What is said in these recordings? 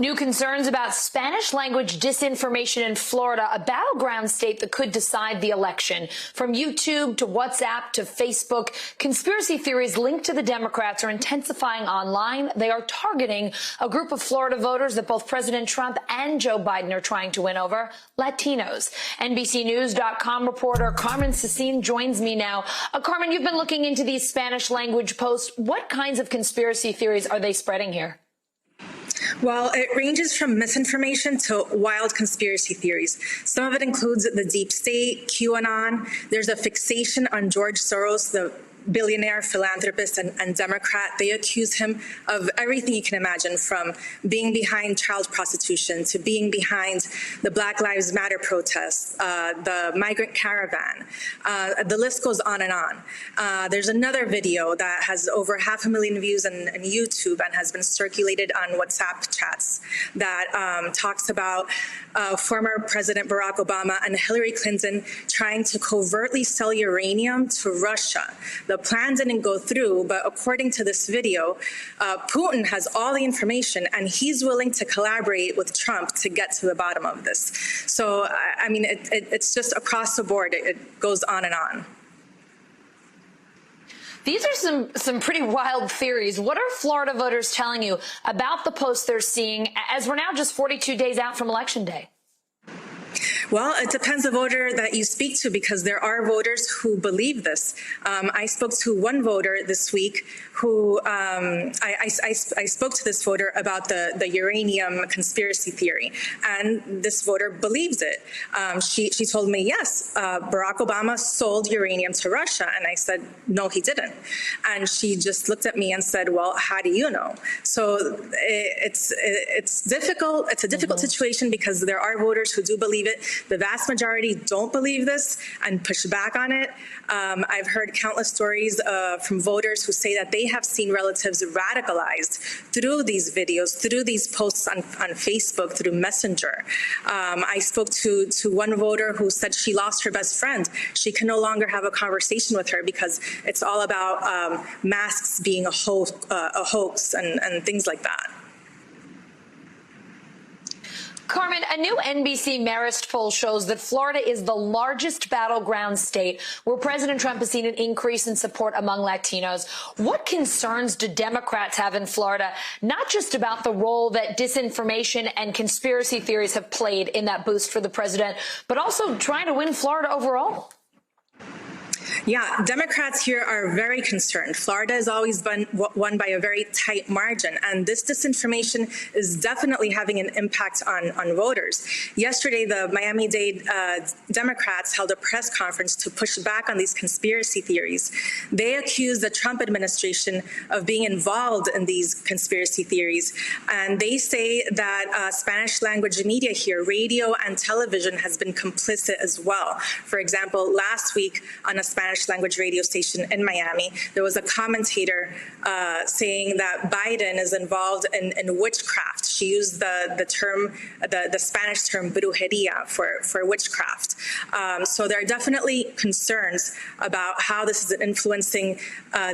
New concerns about Spanish language disinformation in Florida, a battleground state that could decide the election. From YouTube to WhatsApp to Facebook, conspiracy theories linked to the Democrats are intensifying online. They are targeting a group of Florida voters that both President Trump and Joe Biden are trying to win over, Latinos. NBC News.com reporter Carmen Sesin joins me now. Carmen, you've been looking into these Spanish language posts. What kinds of conspiracy theories are they spreading here? Well, it ranges from misinformation to wild conspiracy theories. Some of it includes the deep state, QAnon. There's a fixation on George Soros, the billionaire, philanthropist, and Democrat. They accuse him of everything you can imagine, from being behind child prostitution to being behind the Black Lives Matter protests, the migrant caravan. The list goes on and on. There's another video that has over 500,000 views on YouTube and has been circulated on WhatsApp chats that talks about former President Barack Obama and Hillary Clinton trying to covertly sell uranium to Russia. The plan didn't go through, but according to this video, Putin has all the information and he's willing to collaborate with Trump to get to the bottom of this. So, I mean, it's just across the board. It goes on and on. These are some pretty wild theories. What are Florida voters telling you about the posts they're seeing as we're now just 42 days out from Election Day? Well, it depends the voter that you speak to, because there are voters who believe this. I spoke to one voter this week who I spoke to this voter about the uranium conspiracy theory, and this voter believes it. She told me, yes, Barack Obama sold uranium to Russia, and I said, no, he didn't. And she just looked at me and said, well, how do you know? So it's difficult. It's a difficult situation because there are voters who do believe it. The vast majority don't believe this and push back on it. I've heard countless stories from voters who say that they have seen relatives radicalized through these videos, through these posts on Facebook, through Messenger. I spoke to one voter who said she lost her best friend. She can no longer have a conversation with her because it's all about masks being a hoax and things like that. Carmen, a new NBC Marist poll shows that Florida is the largest battleground state where President Trump has seen an increase in support among Latinos. What concerns do Democrats have in Florida, not just about the role that disinformation and conspiracy theories have played in that boost for the president, but also trying to win Florida overall? Yeah, Democrats here are very concerned. Florida has always been won by a very tight margin, and this disinformation is definitely having an impact on voters. Yesterday, the Miami-Dade Democrats held a press conference to push back on these conspiracy theories. They accused the Trump administration of being involved in these conspiracy theories, and they say that Spanish language media here, radio and television, has been complicit as well. For example, last week on a Spanish language radio station in Miami, there was a commentator saying that Biden is involved in witchcraft. She used the term, the Spanish term brujeria for witchcraft. So there are definitely concerns about how this is influencing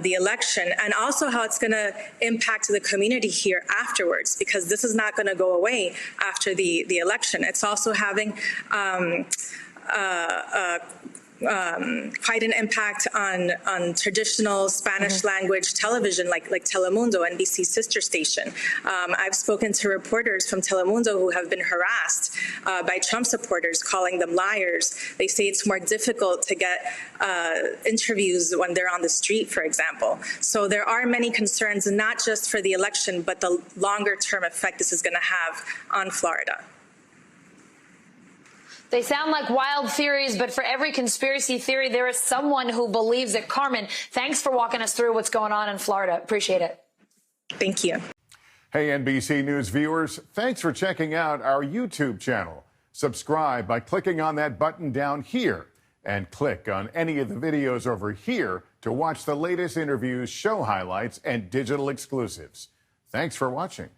the election, and also how it's going to impact the community here afterwards, because this is not going to go away after the election. It's also having quite an impact on traditional Spanish language television like Telemundo, NBC's sister station. I've spoken to reporters from Telemundo who have been harassed by Trump supporters, calling them liars. They say it's more difficult to get interviews when they're on the street, for example. So there are many concerns, not just for the election, but the longer term effect this is going to have on Florida. They sound like wild theories, but for every conspiracy theory, there is someone who believes it. Carmen, thanks for walking us through what's going on in Florida. Appreciate it. Thank you. Hey, NBC News viewers, thanks for checking out our YouTube channel. Subscribe by clicking on that button down here, and click on any of the videos over here to watch the latest interviews, show highlights, and digital exclusives. Thanks for watching.